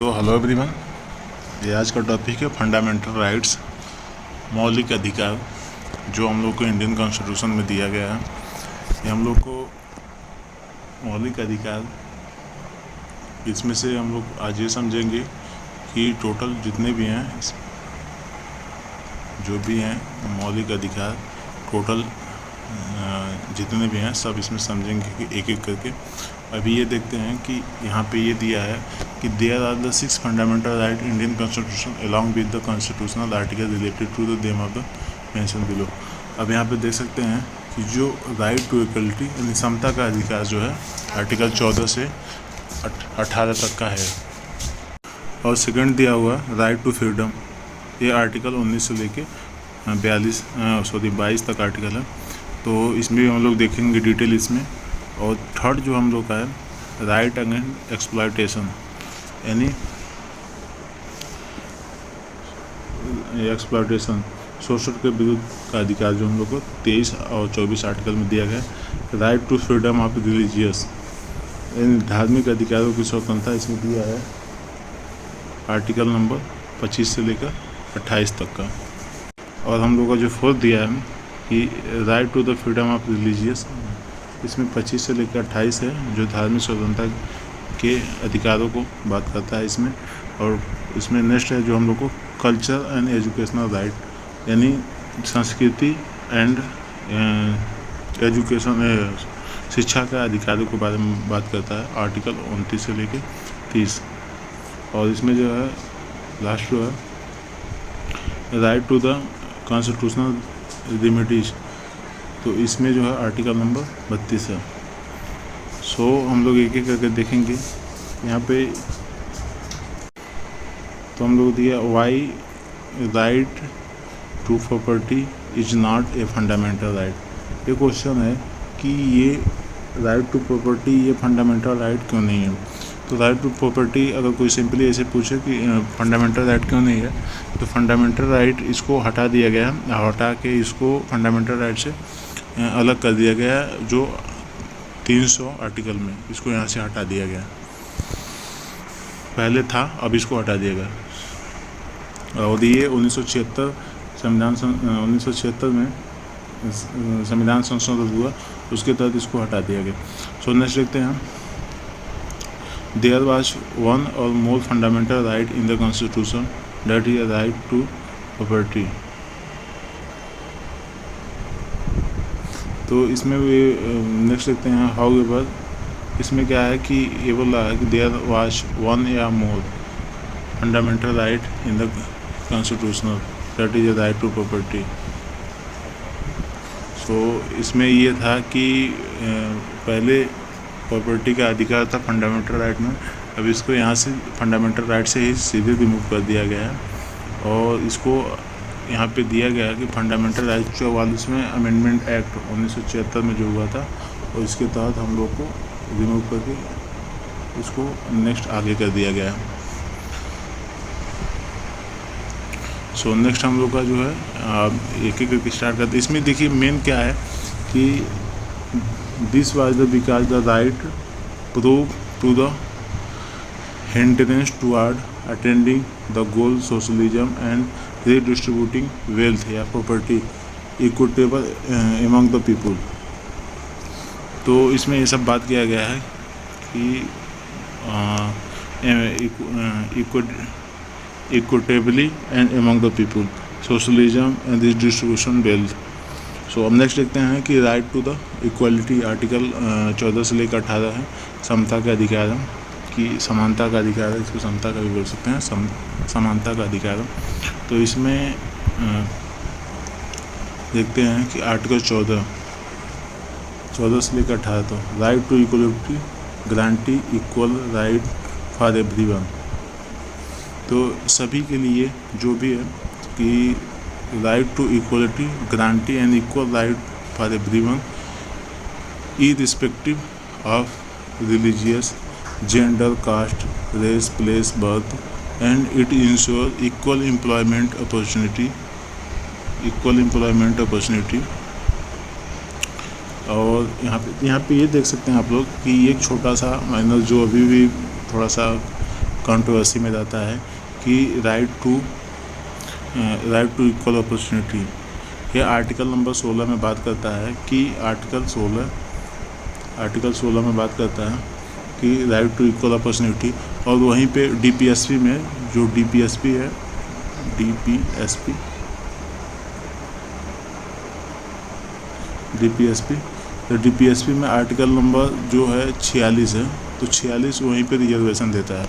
तो hello everyone, ये आज का टॉपिक है फंडामेंटल राइट्स, मौलिक अधिकार जो हम लोग को इंडियन कॉन्स्टिट्यूशन में दिया गया है। ये हम लोग को मौलिक अधिकार, इसमें से हम लोग आज ये समझेंगे कि टोटल जितने भी हैं, जो भी हैं मौलिक अधिकार, टोटल जितने भी हैं सब इसमें समझेंगे कि एक एक करके। अभी ये देखते हैं कि यहाँ पे ये दिया है कि there are the 6 fundamental right Indian constitution along with the constitutional article related to the them of the mention below. अब यहाँ पे देख सकते हैं कि जो राइट टू इक्वलिटी यानी समता का अधिकार जो है आर्टिकल 14 से 18 तक का है, और सेकंड दिया हुआ राइट टू फ्रीडम, ये आर्टिकल 19 से लेके 22 तक आर्टिकल है। तो इसमें भी हम लोग देखेंगे डिटेल इसमें। और थर्ड जो हम लोग का है राइट अगेंस्ट एक्सप्लॉयटेशन, यानी एक्सप्लॉयटेशन शोषण के विरुद्ध का अधिकार जो हम लोग को 23 और 24 आर्टिकल में दिया गया है। Right to freedom of religious, यानी धार्मिक अधिकारों की स्वतंत्रता इसमें दिया है आर्टिकल नंबर 25 से लेकर 28 तक का। और हम लोग का जो फोर्थ दिया है कि right to the freedom of religious, इसमें 25 से लेकर 28 है जो धार्मिक स्वतंत्रता के अधिकारों को बात करता है इसमें। और इसमें नेक्स्ट है जो हम लोग को कल्चर एंड एजुकेशनल राइट, यानी संस्कृति एंड एजुकेशन, शिक्षा का अधिकारों के बारे में बात करता है आर्टिकल 29 से लेकर 30। और इसमें जो है लास्ट जो है right to the constitutional remedies, तो इसमें जो है आर्टिकल नंबर 32 है। सो हम लोग एक एक करके देखेंगे यहाँ पे। तो हम लोग दिया why right to property is not a fundamental right. ये क्वेश्चन है कि ये राइट टू प्रॉपर्टी ये फंडामेंटल राइट क्यों नहीं है। तो राइट टू प्रॉपर्टी अगर कोई सिंपली ऐसे पूछे कि फंडामेंटल राइट क्यों नहीं है, तो फंडामेंटल राइट इसको हटा दिया गया, हटा के इसको फंडामेंटल राइट से अलग कर दिया गया, जो 300 आर्टिकल में इसको यहाँ से हटा दिया गया। पहले था, अब इसको हटा दिया गया। और ये 1976 में संविधान संशोधन हुआ, उसके तहत इसको हटा दिया गया। सो नेक्स्ट देखते हैं, देयर वाज वन और more fundamental right in the constitution that is right to property. तो इसमें भी नेक्स्ट देखते हैं हाउ एवर, इसमें क्या है कि ये बोल रहा है कि देयर वाज वन या more fundamental right in the constitutional that is a right to property. So इसमें ये था कि पहले प्रॉपर्टी का अधिकार था फंडामेंटल राइट में, अब इसको यहाँ से फंडामेंटल राइट से ही सीधे रिमूव कर दिया गया है। और इसको यहाँ पे दिया गया कि फंडामेंटल राइट 44 में अमेंडमेंट एक्ट 1976 में जो हुआ था, और इसके तहत हम लोग को रिमूव करके इसको नेक्स्ट आगे कर दिया गया है। सो नेक्स्ट हम लोग का जो है एक एक करके स्टार्ट करते। इसमें देखिए मेन क्या है कि this was the because the right prove to the hindrance toward attending the goal socialism and redistributing wealth या property equitable among the people. तो इसमें ये सब बात किया गया है कि equitably and among the people, socialism and redistribution wealth. So अब नेक्स्ट देखते हैं कि right to the equality, article 14 से लेकर 18 है, समता का अधिकार है, कि समानता का अधिकार है, इसको समता का भी बोल सकते हैं, समानता का अधिकार है। तो इसमें देखते हैं कि आर्टिकल 14 से लेकर 18, तो right to equality guarantee equal right for everyone. तो सभी के लिए जो भी है कि right to equality guarantee and equal right for everyone irrespective of religious, gender, caste, race, place, birth, and it ensure equal employment opportunity। और यहाँ पे ये देख सकते हैं आप लोग कि एक छोटा सा माइनर जो अभी भी थोड़ा सा कंट्रोवर्सी में रहता है कि राइट टू इक्वल अपॉर्चुनिटी। ये आर्टिकल नंबर 16 में बात करता है कि आर्टिकल 16 में बात करता है कि राइट टू इक्वल अपॉर्चुनिटी। और वहीं पे डीपीएसपी में जो डीपीएसपी है डीपीएसपी में आर्टिकल नंबर जो है 46 है, तो 46 वहीं पे रिजर्वेशन देता है।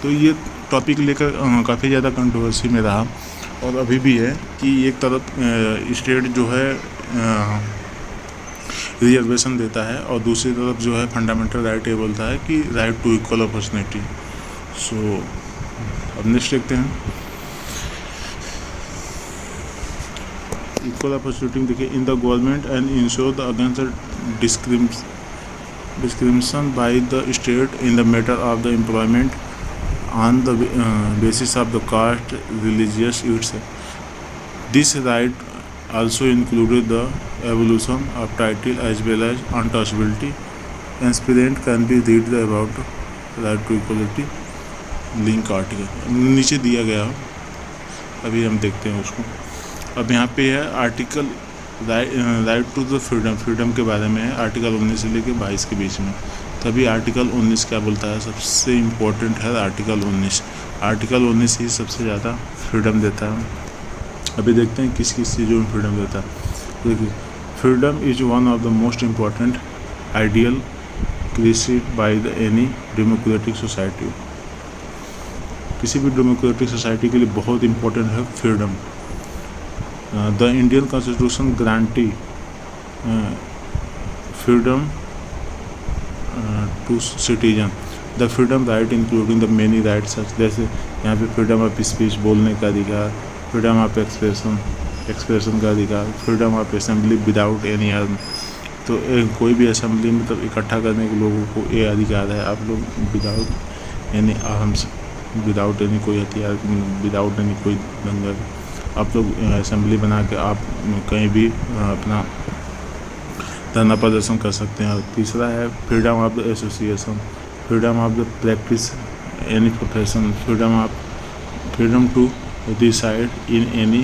तो ये टॉपिक लेकर काफ़ी ज़्यादा कंट्रोवर्सी में रहा और अभी भी है कि एक तरफ स्टेट जो है रिजर्वेशन देता है और दूसरी तरफ जो है फंडामेंटल राइट ये बोलता है कि राइट टू इक्वल अपॉर्चुनिटी। सो अब नेक्स्ट देखते हैं। इक्वल अपॉर्चुनिटी देखिए, in the government and ensure the against discrimination by the state in the matter of the employment on the basis of the caste, religious its. This right also included the abolition of title as well as untouchability. Aspirant can be read about right to equality link article नीचे दिया गया, अभी हम देखते हैं उसको। अब यहाँ पे है article right to the freedom के बारे में है, आर्टिकल 19 से लेकर 22 के बीच में। तभी आर्टिकल 19 क्या बोलता है, सबसे इम्पोर्टेंट है आर्टिकल 19। आर्टिकल 19 ही सबसे ज़्यादा फ्रीडम देता है। अभी देखते हैं किस किस चीज़ों में फ्रीडम देता है। देखिए, freedom is one of the most important ideal created by the any democratic society. किसी भी डेमोक्रेटिक सोसाइटी के लिए बहुत इम्पोर्टेंट है freedom. The Indian constitution guarantee freedom to citizen. The freedom right including the many rights, जैसे यहाँ पे freedom of speech बोलने का अधिकार, फ्रीडम ऑफ एक्सप्रेशन का अधिकार, freedom of assembly without any arm. तो कोई भी असेंबली मतलब इकट्ठा करने के लोगों को ये अधिकार है, आप लोग without any arms, without any कोई हथियार, विदाउट एनी कोई दंगल, आप लोग असेंबली बना के आप कहीं भी अपना धरना प्रदर्शन कर सकते हैं। और तीसरा है freedom of the association, freedom of the practice any profession, freedom to decide in any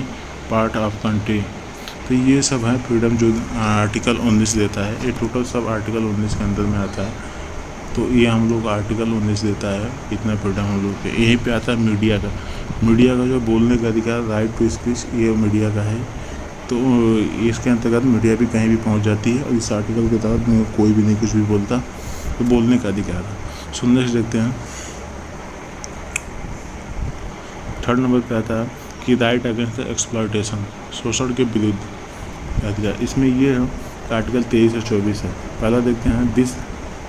part of country. तो ये सब है फ्रीडम जो आर्टिकल 19 देता है। ये टोटल सब आर्टिकल 19 के अंदर में आता है। तो ये हम लोग आर्टिकल 19 देता है, इतना फ्रीडम हम लोग के। यहीं पे आता है मीडिया का जो बोलने का अधिकार, राइट टू स्पीच, ये मीडिया का है। तो इसके अंतर्गत मीडिया भी कहीं भी पहुंच जाती है और इस आर्टिकल के तहत कोई भी नहीं कुछ भी बोलता, तो बोलने का अधिकार है। सुनने से देखते हैं 3rd नंबर पे आता है कि राइट अगेंस्ट द एक्सप्लॉयटेशन, शोषण के विरुद्ध अधिकार। इसमें ये है आर्टिकल 23 और 24 है। पहला देखते हैं,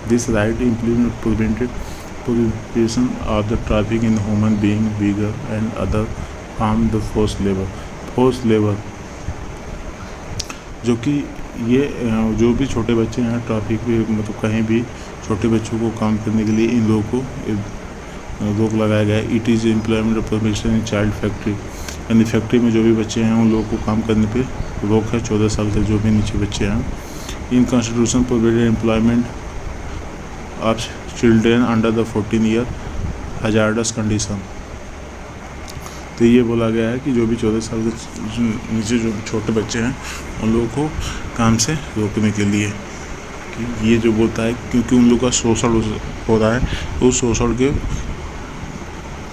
this right implement prohibition of the traffic in human being, वीगर and other form the force labour, जो कि ये जो भी छोटे बच्चे हैं ट्रैफिक पे मतलब कहीं भी छोटे बच्चों को काम करने के लिए इन लोगों को रोक लगाया गया है। It is employment prohibition in child factory, यानी फैक्ट्री में जो भी बच्चे हैं उन लोगों को काम करने पे रोक है, 14 साल के जो भी नीचे बच्चे हैं। In constitution provided employment of children under the 14 year hazardous condition. तो ये बोला गया है कि जो भी 14 साल के नीचे जो छोटे बच्चे हैं उन लोगों को काम से रोकने के लिए, कि ये जो बोलता है क्योंकि उन लोगों का शोषण हो रहा है, तो उस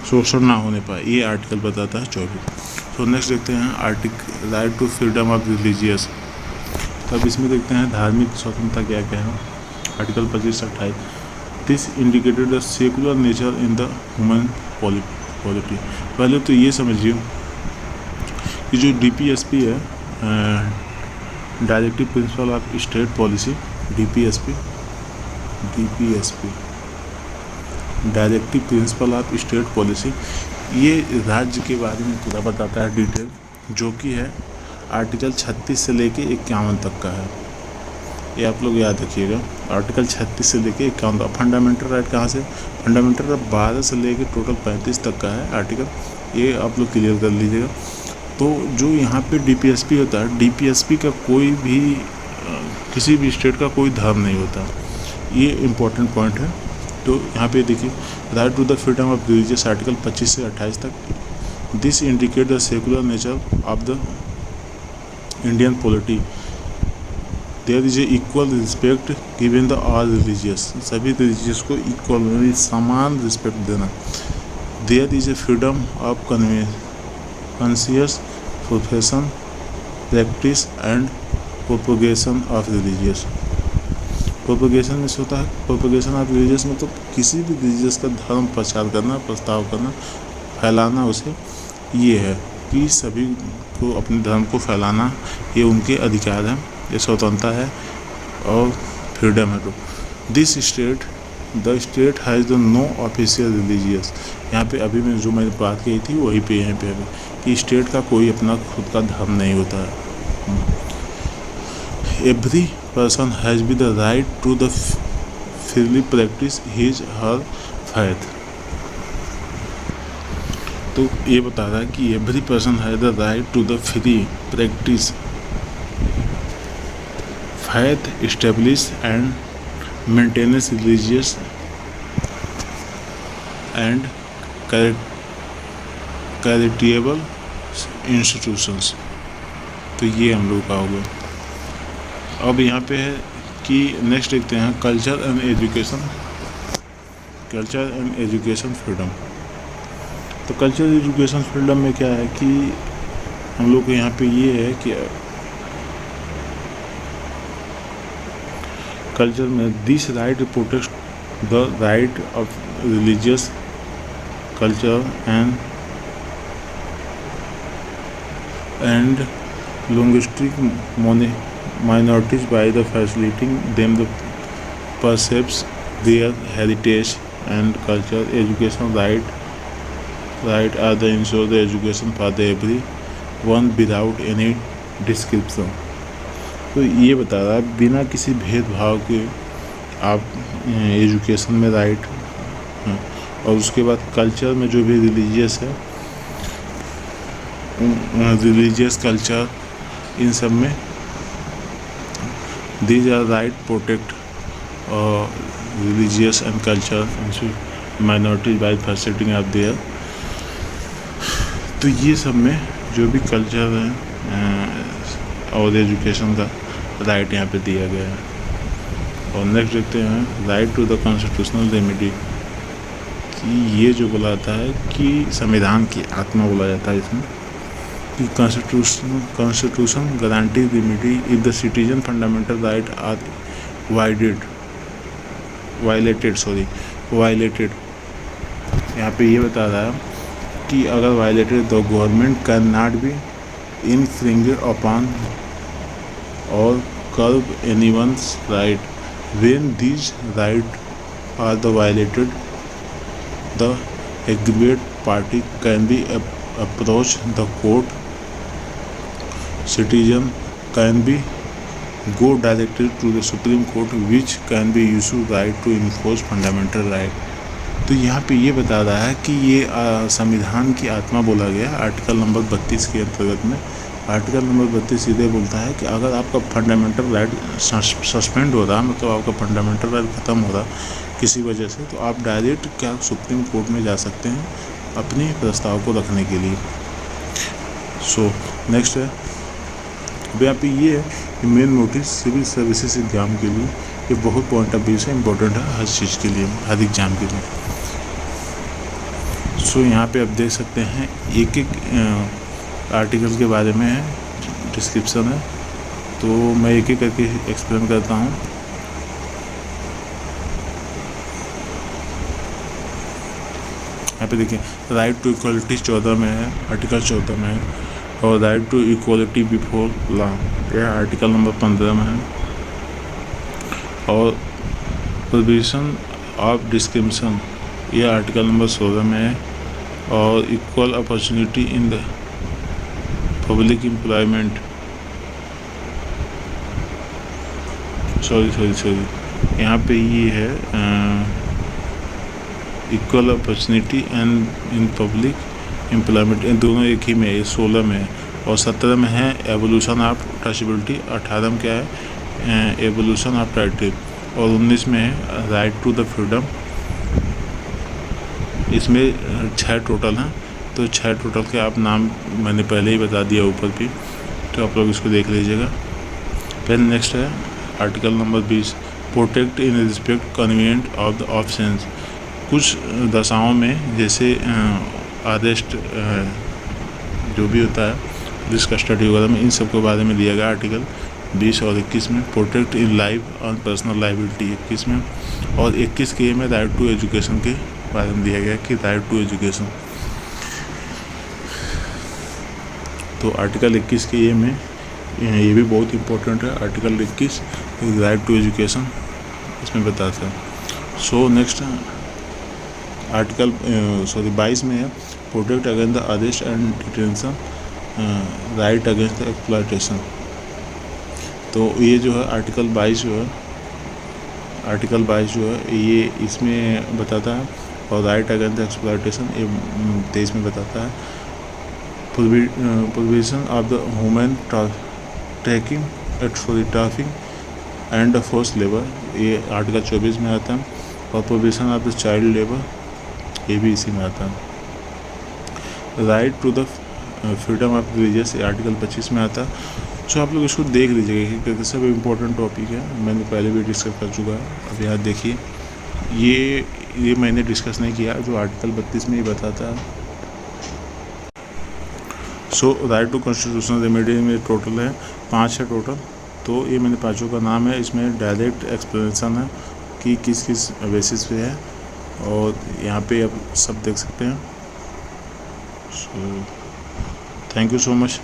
शोषण ना होने पाए, ये आर्टिकल बताता है 24। तो नेक्स्ट देखते हैं article right to freedom of religious. तब इसमें देखते हैं धार्मिक स्वतंत्रता क्या क्या है। आर्टिकल 25 से 28, this indicated the secular nature in the human polity. पहले तो ये समझिए कि जो डीपीएसपी है, directive principle of state policy, DPSP directive principle of state policy, ये राज्य के बारे में पूरा बताता है डिटेल, जो कि है आर्टिकल 36 से लेके 51 तक का है। ये आप लोग याद रखिएगा, आर्टिकल 36 से लेके 51 तक। फंडामेंटल राइट कहाँ से, फंडामेंटल राइट 12 से लेके टोटल 35 तक का है आर्टिकल, ये आप लोग क्लियर कर लीजिएगा। तो जो यहाँ पे डीपीएसपी होता है, डीपीएसपी का कोई भी किसी भी स्टेट का कोई धर्म नहीं होता, ये इम्पोर्टेंट पॉइंट है। तो यहाँ पे देखिए right to the freedom of religious article 25 से 28 तक। This indicate the secular nature of the Indian polity. There is a equal respect given the all religious, सभी रिलीजियस को इक्वल समान रिस्पेक्ट देना। There is a freedom of conscious profession practice and propagation of religious. Propagation में से होता है propagation of religious में तो किसी भी रिलीजियस का धर्म प्रचार करना, प्रस्ताव करना, फैलाना, उसे ये है कि सभी को अपने धर्म को फैलाना ये उनके अधिकार है, ये स्वतंत्रता है और फ्रीडम है। तो this state the state has the no official religious. यहाँ पे अभी मैं जो मैंने बात की थी वही पे यहाँ पे कि स्टेट का कोई अपना खुद का धर्म नहीं होता है। Every person has be the right to the freely practice his her faith. तो ये बता रहा है कि every person has the right to the free practice faith, establish and maintenance religious and charitable institutions। तो ये हम लोग का हो गया। अब यहाँ पे है कि नेक्स्ट देखते हैं culture and education, culture and education freedom. तो कल्चर एजुकेशन फ्रीडम में क्या है कि हम लोग को यहाँ पे ये है कि कल्चर में this right protect the right of religious culture and linguistic minorities by the facilitating them the perceives their heritage and culture। education right are the ensure the education for the everyone without any description। तो ये बता रहा है बिना किसी भेदभाव के आप एजुकेशन में राइट हैं। और उसके बाद कल्चर में जो भी रिलीजियस है, रिलीजियस कल्चर, इन सब में these are right protect religious and culture minorities by facilitating of their. तो ये सब में जो भी कल्चर है और एजुकेशन का राइट यहाँ पे दिया गया है। और नेक्स्ट देखते हैं right to the constitutional remedy, कि ये जो बोला जाता है कि संविधान की आत्मा बोला जाता है इसमें, कि constitution guarantee remedy if the citizen fundamental right are violated. यहाँ पे ये बता रहा है कि अगर violated the government can not be infringed upon or curb anyone's right। When these rights are violated, the aggrieved party can be approach the court। Citizen can be go directly to the Supreme Court, which can be issue right to enforce fundamental right। तो यहाँ पे ये बता रहा है कि ये संविधान की आत्मा बोला गया आर्टिकल नंबर 32 के अंतर्गत में। आर्टिकल नंबर 32 सीधे बोलता है कि अगर आपका फंडामेंटल राइट सस्पेंड हो रहा, मतलब आपका फंडामेंटल राइट ख़त्म हो रहा किसी वजह से, तो आप डायरेक्ट क्या सुप्रीम कोर्ट में जा सकते हैं अपने प्रस्ताव को रखने के लिए। सो नेक्स्ट है अब यहाँ पे ये है कि main notice civil services exam के लिए ये बहुत पॉइंट ऑफ व्यू से इम्पोर्टेंट है हर चीज़ के लिए, हर एग्ज़ाम के लिए। सो यहाँ पे आप देख सकते हैं एक एक आर्टिकल के बारे में है डिस्क्रिप्शन है, तो मैं एक एक करके एक्सप्लेन करता हूँ। यहाँ पे देखिए राइट टू इक्वलिटी 14 में है, आर्टिकल 14 में है, और right to equality before law यह आर्टिकल नंबर 15 में है, और प्रोविजन ऑफ डिस्क्रिमिनेशन यह आर्टिकल नंबर 16 में है, और equal opportunity in the public employment sorry यहाँ पे ये है equal opportunity and in public employment, इन दोनों एक ही में है, 16 में है, और 17 में है एवोल्यूशन ऑफ टचेबिलिटी, 18 में क्या है एवोल्यूशन ऑफ टाइटल, और 19 में है राइट टू द फ्रीडम इसमें 6 टोटल हैं, तो 6 टोटल के आप नाम मैंने पहले ही बता दिया ऊपर भी, तो आप लोग इसको देख लीजिएगा। फिर नेक्स्ट है article number 20, protect in respect convenient of the options. कुछ दशाओं में जैसे अरेस्ट जो भी होता है, जिस कस्टडी वगैरह में, इन सब के बारे में दिया गया आर्टिकल 20 और 21 में। प्रोटेक्ट इन लाइफ और पर्सनल लाइबिलिटी 21 में, और 21 के में राइट टू एजुकेशन के बारे में दिया गया कि राइट टू एजुकेशन। तो आर्टिकल 21 के ये में ये भी बहुत इंपॉर्टेंट है, आर्टिकल 21 राइट टू एजुकेशन इसमें बताता है। सो नेक्स्ट आर्टिकल 22 में है, protect against the arrest and detention, right against the exploitation. तो ये जो है आर्टिकल 22 जो है ये इसमें बताता है, और राइट अगेंस्ट द एक्सप्लॉयटेशन ये 23 में बताता है। Provision of the human trafficking and force labour, ये आर्टिकल 24 में आता है, और provision of the child labour ये भी इसी में आता है। Right to the freedom of religious ये आर्टिकल 25 में आता है। सो आप लोग इसको देख लीजिएगा क्योंकि सब इम्पोर्टेंट टॉपिक है, मैंने पहले भी डिस्कस कर चुका है। अब यहाँ देखिए, ये मैंने डिस्कस नहीं किया, जो आर्टिकल 32 में ही बताता है। सो राइट टू कॉन्स्टिट्यूशनल रेमेडी में टोटल है 5 है टोटल, तो ये मैंने 5 का नाम है। इसमें डायरेक्ट एक्सप्लेनेशन है कि किस किस बेसिस पे है, और यहाँ पे आप सब देख सकते हैं। So thank you so much.